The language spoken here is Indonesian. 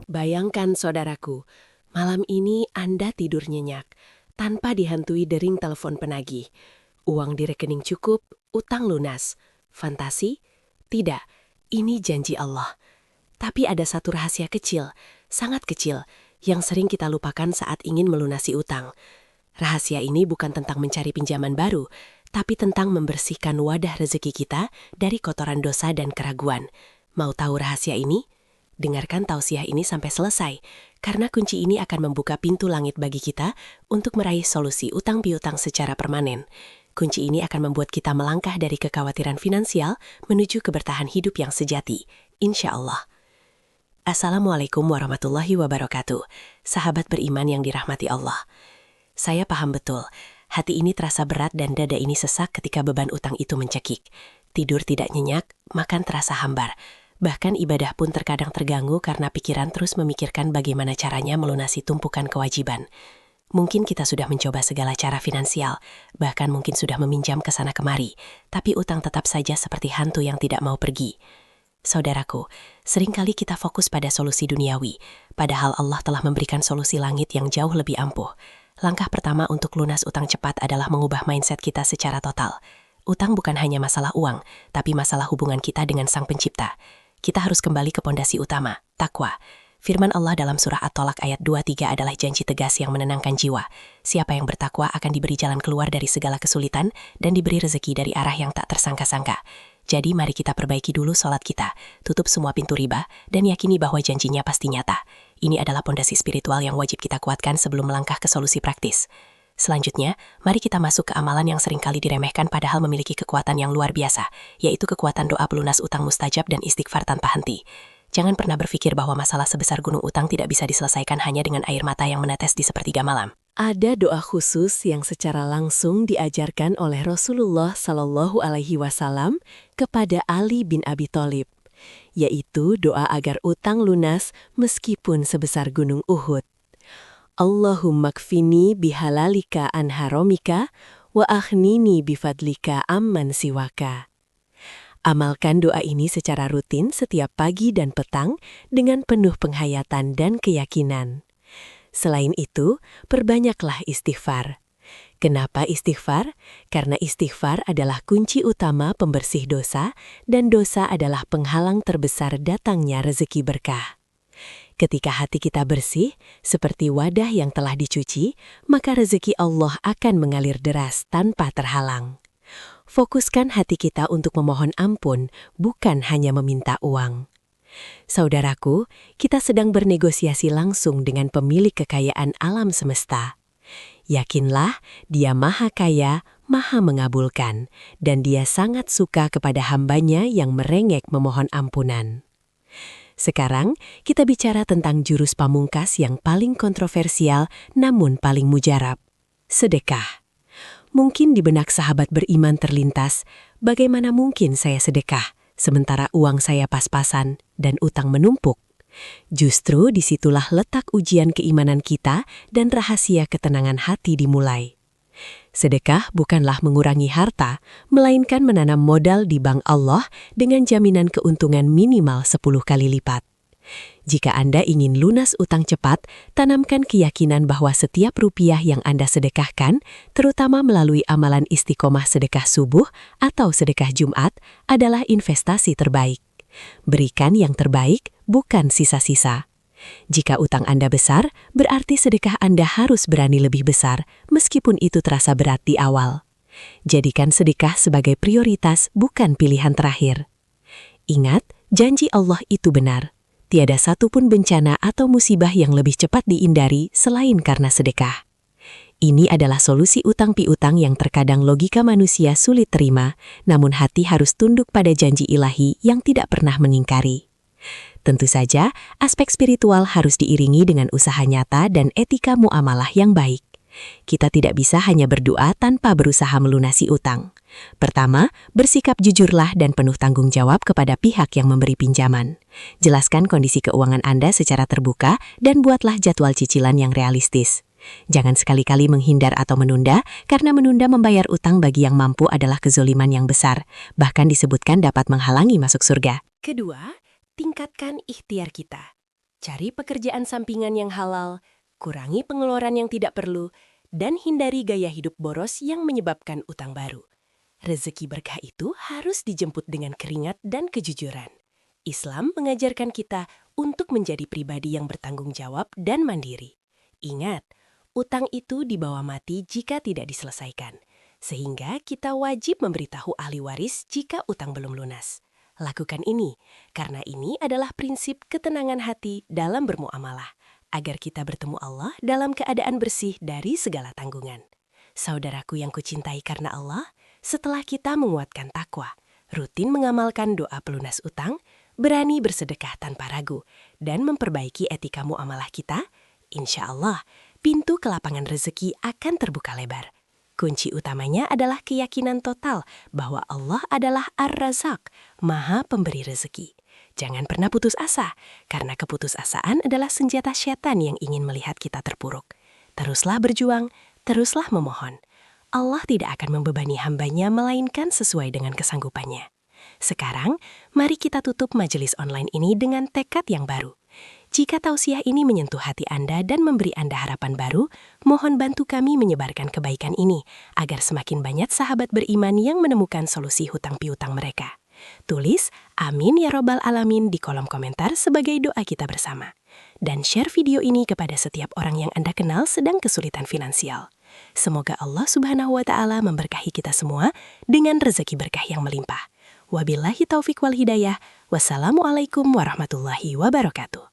Bayangkan saudaraku, malam ini Anda tidur nyenyak, tanpa dihantui dering telepon penagih. Uang di rekening cukup, utang lunas. Fantasi? Tidak, ini janji Allah. Tapi ada satu rahasia kecil, sangat kecil, yang sering kita lupakan saat ingin melunasi utang. Rahasia ini bukan tentang mencari pinjaman baru, tapi tentang membersihkan wadah rezeki kita dari kotoran dosa dan keraguan. Mau tahu rahasia ini? Dengarkan tausiah ini sampai selesai, karena kunci ini akan membuka pintu langit bagi kita untuk meraih solusi utang piutang secara permanen. Kunci ini akan membuat kita melangkah dari kekhawatiran finansial menuju kebertahan hidup yang sejati, insya Allah. Assalamualaikum warahmatullahi wabarakatuh, sahabat beriman yang dirahmati Allah. Saya paham betul, hati ini terasa berat dan dada ini sesak ketika beban utang itu mencekik. Tidur tidak nyenyak, makan terasa hambar. Bahkan ibadah pun terkadang terganggu karena pikiran terus memikirkan bagaimana caranya melunasi tumpukan kewajiban. Mungkin kita sudah mencoba segala cara finansial, bahkan mungkin sudah meminjam ke sana kemari, tapi utang tetap saja seperti hantu yang tidak mau pergi. Saudaraku, seringkali kita fokus pada solusi duniawi, padahal Allah telah memberikan solusi langit yang jauh lebih ampuh. Langkah pertama untuk lunas utang cepat adalah mengubah mindset kita secara total. Utang bukan hanya masalah uang, tapi masalah hubungan kita dengan Sang Pencipta. Kita harus kembali ke pondasi utama, takwa. Firman Allah dalam surah At-Tolak ayat 23 adalah janji tegas yang menenangkan jiwa. Siapa yang bertakwa akan diberi jalan keluar dari segala kesulitan dan diberi rezeki dari arah yang tak tersangka-sangka. Jadi mari kita perbaiki dulu sholat kita, tutup semua pintu riba, dan yakini bahwa janjinya pasti nyata. Ini adalah pondasi spiritual yang wajib kita kuatkan sebelum melangkah ke solusi praktis. Selanjutnya, mari kita masuk ke amalan yang seringkali diremehkan padahal memiliki kekuatan yang luar biasa, yaitu kekuatan doa pelunas utang mustajab dan istighfar tanpa henti. Jangan pernah berpikir bahwa masalah sebesar gunung utang tidak bisa diselesaikan hanya dengan air mata yang menetes di sepertiga malam. Ada doa khusus yang secara langsung diajarkan oleh Rasulullah Shallallahu Alaihi Wasallam kepada Ali bin Abi Thalib, yaitu doa agar utang lunas meskipun sebesar gunung Uhud. Allahumma kfini bihalalika an haramika wa akhnini bifadlika amman siwaka. Amalkan doa ini secara rutin setiap pagi dan petang dengan penuh penghayatan dan keyakinan. Selain itu, perbanyaklah istighfar. Kenapa istighfar? Karena istighfar adalah kunci utama pembersih dosa dan dosa adalah penghalang terbesar datangnya rezeki berkah. Ketika hati kita bersih, seperti wadah yang telah dicuci, maka rezeki Allah akan mengalir deras tanpa terhalang. Fokuskan hati kita untuk memohon ampun, bukan hanya meminta uang. Saudaraku, kita sedang bernegosiasi langsung dengan pemilik kekayaan alam semesta. Yakinlah, Dia Maha Kaya, Maha Mengabulkan, dan Dia sangat suka kepada hambanya yang merengek memohon ampunan. Sekarang, kita bicara tentang jurus pamungkas yang paling kontroversial namun paling mujarab. Sedekah. Mungkin di benak sahabat beriman terlintas, bagaimana mungkin saya sedekah, sementara uang saya pas-pasan dan utang menumpuk? Justru disitulah letak ujian keimanan kita dan rahasia ketenangan hati dimulai. Sedekah bukanlah mengurangi harta, melainkan menanam modal di bank Allah dengan jaminan keuntungan minimal 10 kali lipat. Jika Anda ingin lunas utang cepat, tanamkan keyakinan bahwa setiap rupiah yang Anda sedekahkan, terutama melalui amalan istiqomah sedekah subuh atau sedekah Jumat, adalah investasi terbaik. Berikan yang terbaik, bukan sisa-sisa. Jika utang Anda besar, berarti sedekah Anda harus berani lebih besar, meskipun itu terasa berat di awal. Jadikan sedekah sebagai prioritas, bukan pilihan terakhir. Ingat, janji Allah itu benar. Tiada satupun bencana atau musibah yang lebih cepat dihindari selain karena sedekah. Ini adalah solusi utang piutang yang terkadang logika manusia sulit terima, namun hati harus tunduk pada janji ilahi yang tidak pernah mengingkari. Tentu saja, aspek spiritual harus diiringi dengan usaha nyata dan etika muamalah yang baik. Kita tidak bisa hanya berdoa tanpa berusaha melunasi utang. Pertama, bersikap jujurlah dan penuh tanggung jawab kepada pihak yang memberi pinjaman. Jelaskan kondisi keuangan Anda secara terbuka dan buatlah jadwal cicilan yang realistis. Jangan sekali-kali menghindar atau menunda, karena menunda membayar utang bagi yang mampu adalah kezoliman yang besar. Bahkan disebutkan dapat menghalangi masuk surga. Kedua, tingkatkan ikhtiar kita. Cari pekerjaan sampingan yang halal, kurangi pengeluaran yang tidak perlu, dan hindari gaya hidup boros yang menyebabkan utang baru. Rezeki berkah itu harus dijemput dengan keringat dan kejujuran. Islam mengajarkan kita untuk menjadi pribadi yang bertanggung jawab dan mandiri. Ingat, utang itu dibawa mati jika tidak diselesaikan. Sehingga kita wajib memberitahu ahli waris jika utang belum lunas. Lakukan ini, karena ini adalah prinsip ketenangan hati dalam bermuamalah, agar kita bertemu Allah dalam keadaan bersih dari segala tanggungan. Saudaraku yang kucintai karena Allah, setelah kita menguatkan takwa, rutin mengamalkan doa pelunas utang, berani bersedekah tanpa ragu, dan memperbaiki etika muamalah kita, insya Allah, pintu kelapangan rezeki akan terbuka lebar. Kunci utamanya adalah keyakinan total bahwa Allah adalah Ar-Razak, Maha Pemberi Rezeki. Jangan pernah putus asa, karena keputusasaan adalah senjata setan yang ingin melihat kita terpuruk. Teruslah berjuang, teruslah memohon. Allah tidak akan membebani hambanya melainkan sesuai dengan kesanggupannya. Sekarang, mari kita tutup majelis online ini dengan tekad yang baru. Jika tausiah ini menyentuh hati Anda dan memberi Anda harapan baru, mohon bantu kami menyebarkan kebaikan ini, agar semakin banyak sahabat beriman yang menemukan solusi hutang piutang mereka. Tulis, amin ya robbal alamin di kolom komentar sebagai doa kita bersama. Dan share video ini kepada setiap orang yang Anda kenal sedang kesulitan finansial. Semoga Allah Subhanahu wa Ta'ala memberkahi kita semua dengan rezeki berkah yang melimpah. Wabillahi taufik wal hidayah. Wassalamualaikum warahmatullahi wabarakatuh.